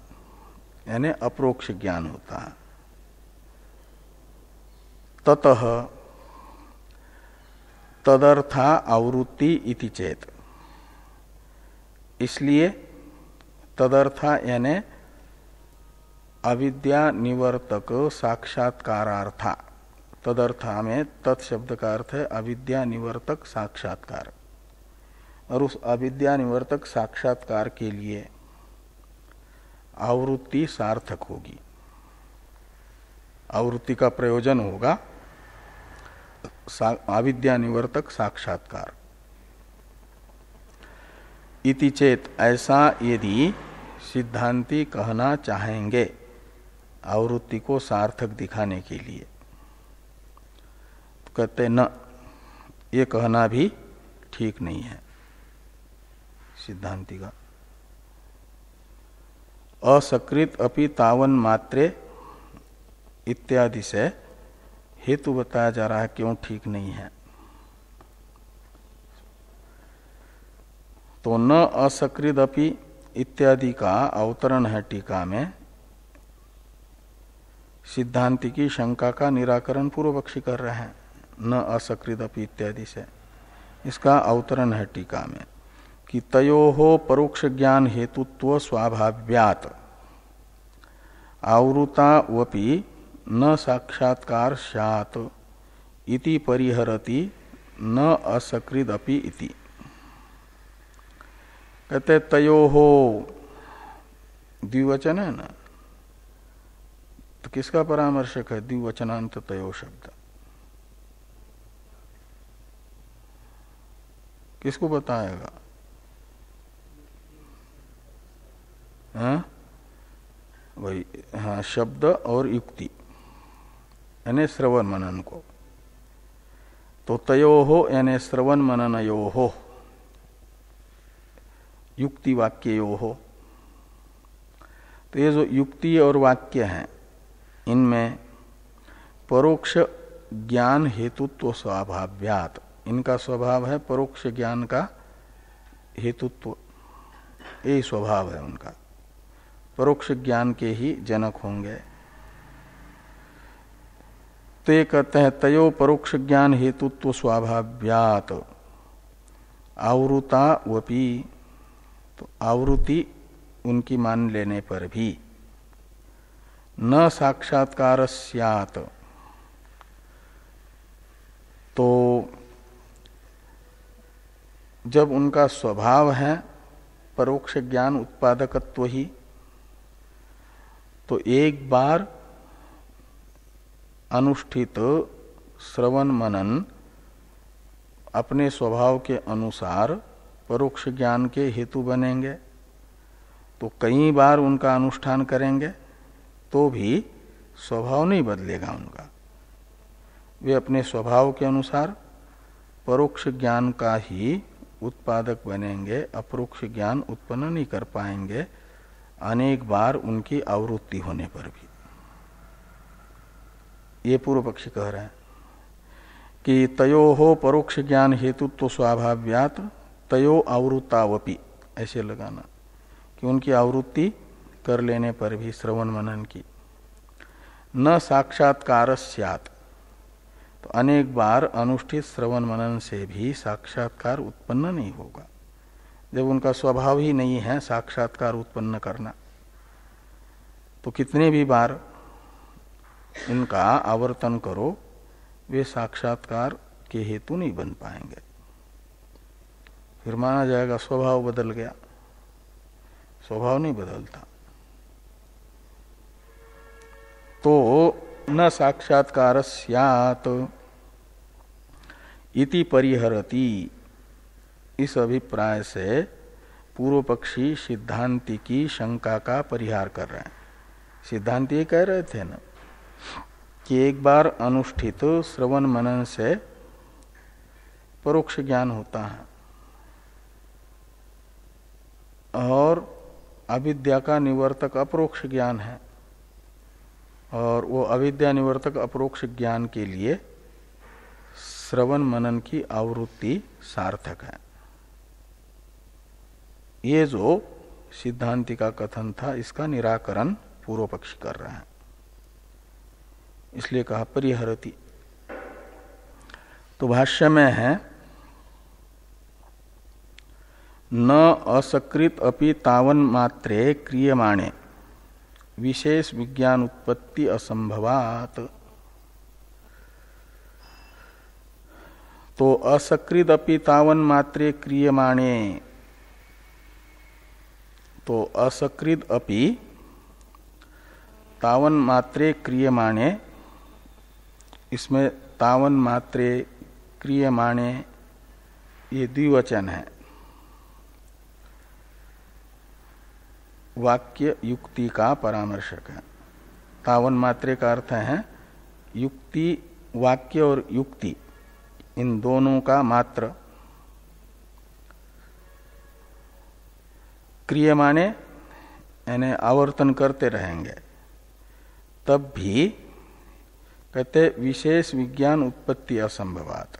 यानी अपरोक्ष ज्ञान होता है। ततः तदर्था आवृत्ति इति चेत, इसलिए तदर्था यानी अविद्या निवर्तक साक्षात्कारार्था, तदर्था में तत्शब्द का अर्थ है अविद्या निवर्तक साक्षात्कार, और उस अविद्या निवर्तक साक्षात्कार के लिए आवृत्ति सार्थक होगी, आवृत्ति का प्रयोजन होगा अविद्या निवर्तक साक्षात्कार। इति चेत, ऐसा यदि सिद्धांती कहना चाहेंगे आवृत्ति को सार्थक दिखाने के लिए, तो कहते न, ये कहना भी ठीक नहीं है सिद्धांति का। असकृत अपि तावन मात्रे इत्यादि से हेतु बताया जा रहा है क्यों ठीक नहीं है। तो न असकृत अपि इत्यादि का अवतरण है टीका में, सिद्धांति की शंका का निराकरण पूर्व पक्षी कर रहे हैं। न असकृत अपि इत्यादि से इसका अवतरण है टीका में कि तयोः परोक्ष ज्ञान हेतुत्व स्वाभाव्यात् आवृतावपि न साक्षात्कार स्यात् इति परिहरति न असकृत अपि इति। कहते तयोः द्विवचन है ना, तो किसका परामर्शक है द्विवचनांत तयो शब्द, किसको बताएगा? हाँ वही, हाँ शब्द और युक्ति यानी श्रवण मनन को। तो तयोहो यानी श्रवण मननयोहो, युक्ति वाक्ययोहो। तो ये जो युक्ति और वाक्य हैं इनमें परोक्ष ज्ञान हेतुत्व स्वाभाव्यात्, इनका स्वभाव है परोक्ष ज्ञान का हेतुत्व, यही स्वभाव है उनका, परोक्ष ज्ञान के ही जनक होंगे। तो ये कहते हैं तयो परोक्ष ज्ञान हेतुत्व स्वाभाव्यात् आवृता वपि, तो आवृत्ति उनकी मान लेने पर भी न साक्षात्कार स्यात्, तो जब उनका स्वभाव है परोक्ष ज्ञान उत्पादकत्व ही, तो एक बार अनुष्ठित श्रवण मनन अपने स्वभाव के अनुसार परोक्ष ज्ञान के हेतु बनेंगे, तो कई बार उनका अनुष्ठान करेंगे तो भी स्वभाव नहीं बदलेगा उनका, वे अपने स्वभाव के अनुसार परोक्ष ज्ञान का ही उत्पादक बनेंगे, अपरोक्ष ज्ञान उत्पन्न नहीं कर पाएंगे अनेक बार उनकी आवृत्ति होने पर भी। ये पूर्व पक्षी कह रहे हैं कि तयोः परोक्ष ज्ञान हेतुत्व स्वाभाव्यात् तयो आवृत्तावपि, ऐसे लगाना कि उनकी आवृत्ति कर लेने पर भी श्रवण मनन की न साक्षात्कार स्यात्, तो अनेक बार अनुष्ठित श्रवण मनन से भी साक्षात्कार उत्पन्न नहीं होगा, जब उनका स्वभाव ही नहीं है साक्षात्कार उत्पन्न करना, तो कितने भी बार इनका आवर्तन करो वे साक्षात्कार के हेतु नहीं बन पाएंगे, फिर माना जाएगा स्वभाव बदल गया। स्वभाव नहीं बदलता। तो न साक्षात्कार स्यात् इति परिहरति, इस अभिप्राय से पूर्व पक्षी सिद्धांति की शंका का परिहार कर रहे हैं। सिद्धांति ये कह रहे थे ना कि एक बार अनुष्ठित श्रवण मनन से परोक्ष ज्ञान होता है और अविद्या का निवर्तक अपरोक्ष ज्ञान है, और वो अविद्या निवर्तक अपरोक्ष ज्ञान के लिए श्रवण मनन की आवृत्ति सार्थक है। ये जो सिद्धांति का कथन था इसका निराकरण पूर्व पक्षी कर रहा है, इसलिए कहा परिहरति। तो भाष्य में है न असकृत अपि तावन मात्रे क्रियमाणे विशेष विज्ञान उत्पत्ति असंभवात। तो असकृत अपि तावन मात्रे क्रियमाणे, तो असकृत अपि तावन मात्रे क्रियमाणे, इसमें तावन मात्रे क्रियमाणे ये द्विवचन है, वाक्य युक्ति का परामर्शक है। तावन मात्रे का अर्थ है युक्ति, वाक्य और युक्ति इन दोनों का मात्र। क्रियमाणे यानी आवर्तन करते रहेंगे, तब भी कहते विशेष विज्ञान उत्पत्ति असंभवात।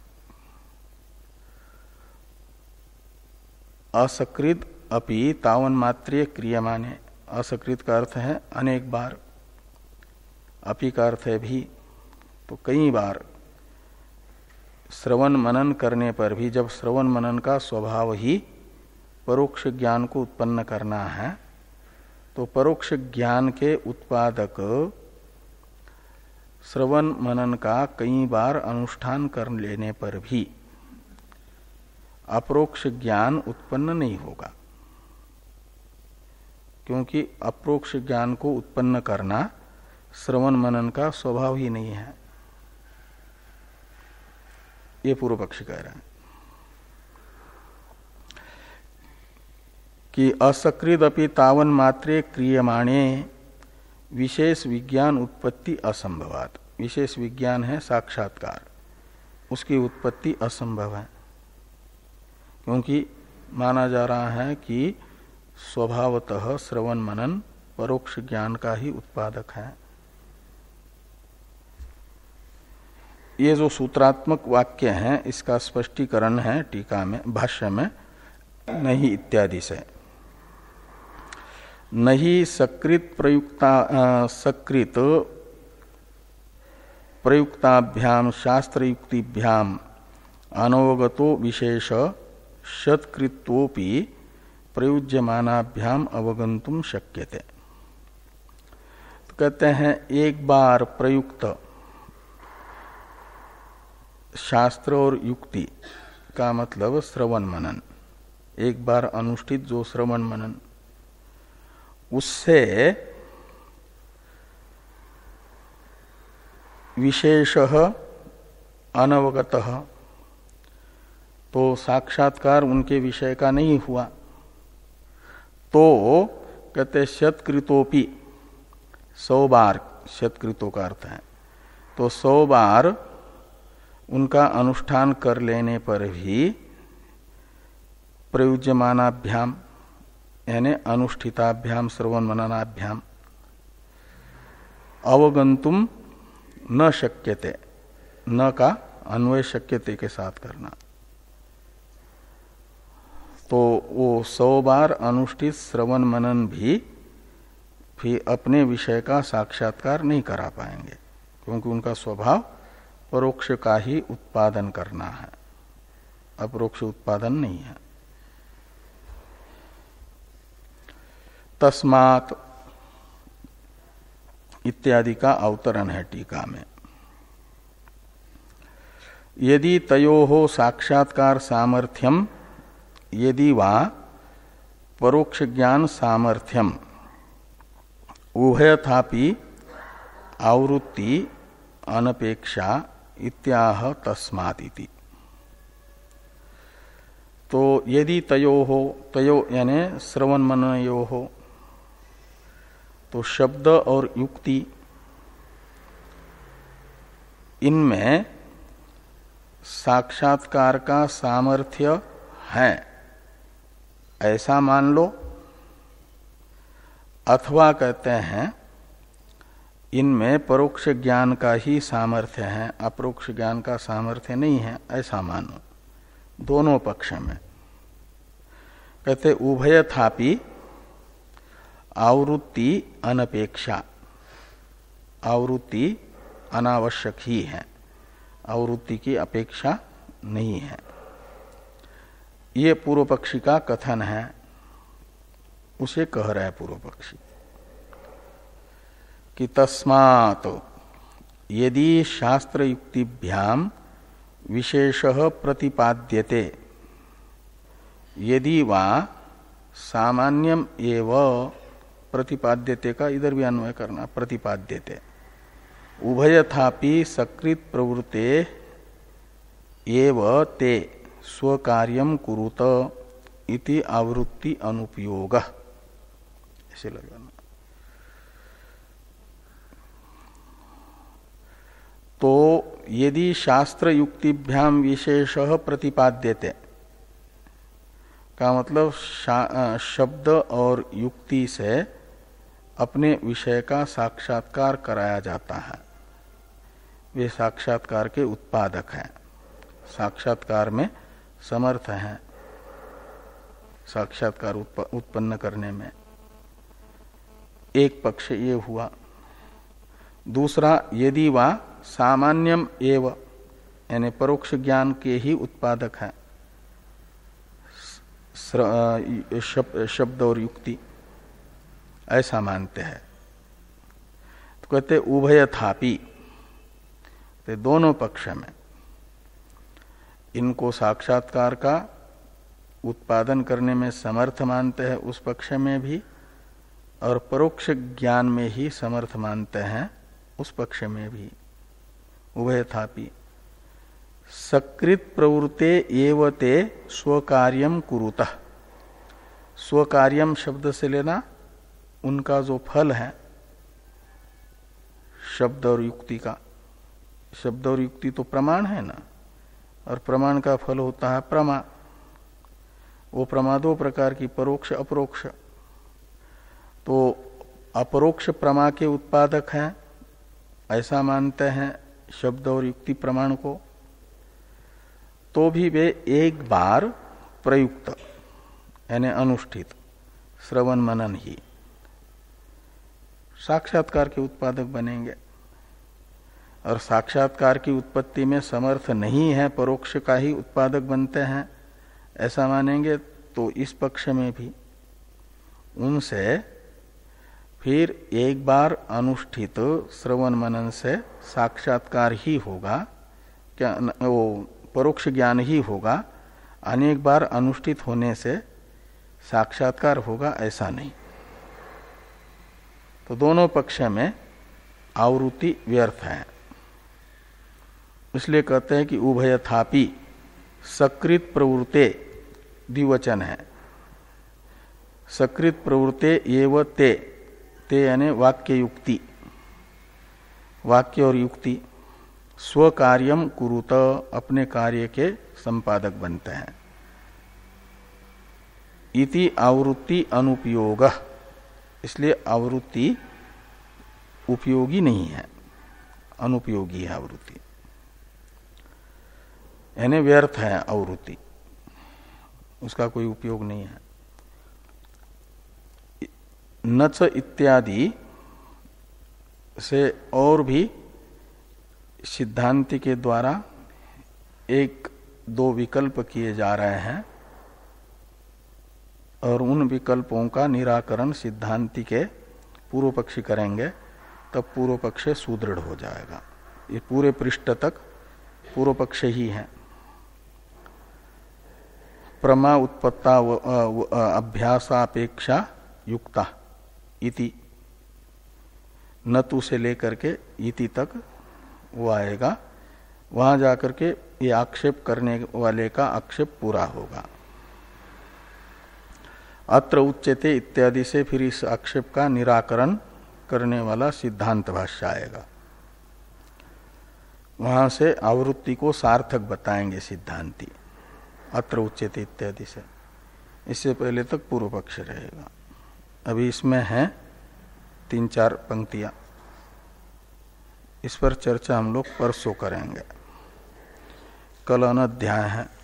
असकृत अपि तावन मात्रे क्रियमाणे, असकृत का अर्थ है अनेक बार, अपि का अर्थ है भी, तो कई बार श्रवण मनन करने पर भी, जब श्रवण मनन का स्वभाव ही परोक्ष ज्ञान को उत्पन्न करना है, तो परोक्ष ज्ञान के उत्पादक श्रवण मनन का कई बार अनुष्ठान कर लेने पर भी अपरोक्ष ज्ञान उत्पन्न नहीं होगा, क्योंकि अपरोक्ष ज्ञान को उत्पन्न करना श्रवण मनन का स्वभाव ही नहीं है। ये पूर्व पक्षी कह रहे हैं कि असकृत अपि तावन मात्रे क्रियमाणे विशेष विज्ञान उत्पत्ति असंभवात। विशेष विज्ञान है साक्षात्कार, उसकी उत्पत्ति असंभव है, क्योंकि माना जा रहा है कि स्वभावतः श्रवण मनन परोक्ष ज्ञान का ही उत्पादक है। ये जो सूत्रात्मक वाक्य है इसका स्पष्टीकरण है टीका में, भाष्य में नहीं इत्यादि से। नहीं सकृत प्रयुक्ताभ्याम शास्त्रयुक्तिभ्याम अनवगतो विशेष शतकृत्वोपि प्रयुज्यमानाभ्याम अवगंतुम शक्यते। तो कहते हैं एक बार प्रयुक्त शास्त्र और युक्ति का मतलब श्रवण मनन, एक बार अनुष्ठित जो श्रवण मनन, उससे विशेषः अनवगतः, तो साक्षात्कार उनके विषय का नहीं हुआ, तो कहते शतकृतोपि, 100 बार, शतकृतों का अर्थ है तो 100 बार उनका अनुष्ठान कर लेने पर भी प्रयुज्यमानाभ्याम यानी अनुष्ठिताभ्याम श्रवण मननाभ्याम अवगंतुम न शक्यते, न का अन्वय शक्यते के साथ करना, तो वो 100 बार अनुष्ठित श्रवण मनन भी फिर अपने विषय का साक्षात्कार नहीं करा पाएंगे, क्योंकि उनका स्वभाव परोक्ष का ही उत्पादन करना है, अपरोक्ष उत्पादन नहीं है। तस्मात् इत्यादि का अवतरण है टीका में। यदि तयोः साक्षात्कार सामर्थ्यम यदि वा परोक्ष ज्ञान सामर्थ्यम उभयथापि आवृत्ति अनपेक्षा इत्याह तस्मात् इति। तो यदि तयो यानी श्रवण मननयो हो, तो शब्द और युक्ति इनमें साक्षात्कार का सामर्थ्य है ऐसा मान लो, अथवा कहते हैं इनमें परोक्ष ज्ञान का ही सामर्थ्य है, अपरोक्ष ज्ञान का सामर्थ्य नहीं है ऐसा मानो। दोनों पक्ष में कहते उभयथापि आवृत्ति अनपेक्षा, आवृत्ति अनावश्यक ही है, आवृत्ति की अपेक्षा नहीं है। ये पूर्व पक्षी का कथन है, उसे कह रहा है पूर्व पक्षी कि तस्मात् यदि शास्त्र युक्तिभ्याम विशेषः प्रतिपाद्यते, यदि वा सामान्यम एव प्रतिपाद्यते का इधर भी अन्वय करना, प्रतिपाद्यते उभयथापि सकृत प्रवृत्ते एव ते स्वकार्यम कुरुत इति आवृत्ति अनुपयोग, ऐसे लगाना। तो यदि शास्त्र युक्तिभ्याम विशेषः प्रतिपाद्यते का मतलब शब्द और युक्ति से अपने विषय का साक्षात्कार कराया जाता है, वे साक्षात्कार के उत्पादक हैं, साक्षात्कार में समर्थ हैं, साक्षात्कार उत्पन्न करने में। एक पक्ष ये हुआ। दूसरा, यदि वा सामान्यम एव यानी परोक्ष ज्ञान के ही उत्पादक है शब्द और युक्ति, ऐसा मानते हैं तो कहते उभयथापि, तो दोनों पक्ष में इनको साक्षात्कार का उत्पादन करने में समर्थ मानते हैं उस पक्ष में भी, और परोक्ष ज्ञान में ही समर्थ मानते हैं उस पक्ष में भी। उभयथापि सकृत प्रवृत्ते एव ते स्वकार्यम कुरुतः, स्वकार्यम शब्द से लेना उनका जो फल है शब्द और युक्ति का, शब्द और युक्ति तो प्रमाण है ना, और प्रमाण का फल होता है प्रमा। वो प्रमा दो प्रकार की, परोक्ष अपरोक्ष। तो अपरोक्ष प्रमा के उत्पादक हैं ऐसा मानते हैं शब्द और युक्ति प्रमाण को, तो भी वे एक बार प्रयुक्त यानी अनुष्ठित श्रवण मनन ही साक्षात्कार के उत्पादक बनेंगे। और साक्षात्कार की उत्पत्ति में समर्थ नहीं है, परोक्ष का ही उत्पादक बनते हैं ऐसा मानेंगे तो इस पक्ष में भी उनसे फिर एक बार अनुष्ठित श्रवण मनन से साक्षात्कार ही होगा, क्या वो परोक्ष ज्ञान ही होगा, अनेक बार अनुष्ठित होने से साक्षात्कार होगा ऐसा नहीं। तो दोनों पक्ष में आवृत्ति व्यर्थ है। इसलिए कहते हैं कि उभयथापि सकृत प्रवृत्ते, द्विवचन है, सकृत प्रवृत्ते एव ते, ते यानी वाक्य युक्ति, वाक्य और युक्ति स्वकार्यम कुरुत अपने कार्य के संपादक बनते हैं। इति आवृत्ति अनुपयोग, इसलिए आवृत्ति उपयोगी नहीं है, अनुपयोगी है आवृत्ति, यानी व्यर्थ है आवृत्ति, उसका कोई उपयोग नहीं है। नच इत्यादि से और भी सिद्धांति के द्वारा एक दो विकल्प किए जा रहे हैं, और उन विकल्पों का निराकरण सिद्धांति के पूर्व पक्षी करेंगे, तब पूर्व पक्ष सुदृढ़ हो जाएगा। ये पूरे पृष्ठ तक पूर्व पक्ष ही है। प्रमा उत्पत्ता अभ्यासापेक्षा युक्ता इति, नतु से लेकर के इति तक वो आएगा, वहां जाकर के ये आक्षेप करने वाले का आक्षेप पूरा होगा। अत्र उच्यते इत्यादि से फिर इस आक्षेप का निराकरण करने वाला सिद्धांत भाष्य आएगा। वहां से आवृत्ति को सार्थक बताएंगे सिद्धांती, अत्र उच्यते इत्यादि से। इससे पहले तक पूर्व पक्ष रहेगा। अभी इसमें है 3-4 पंक्तियां, इस पर चर्चा हम लोग परसों करेंगे। कल अनध्याय है।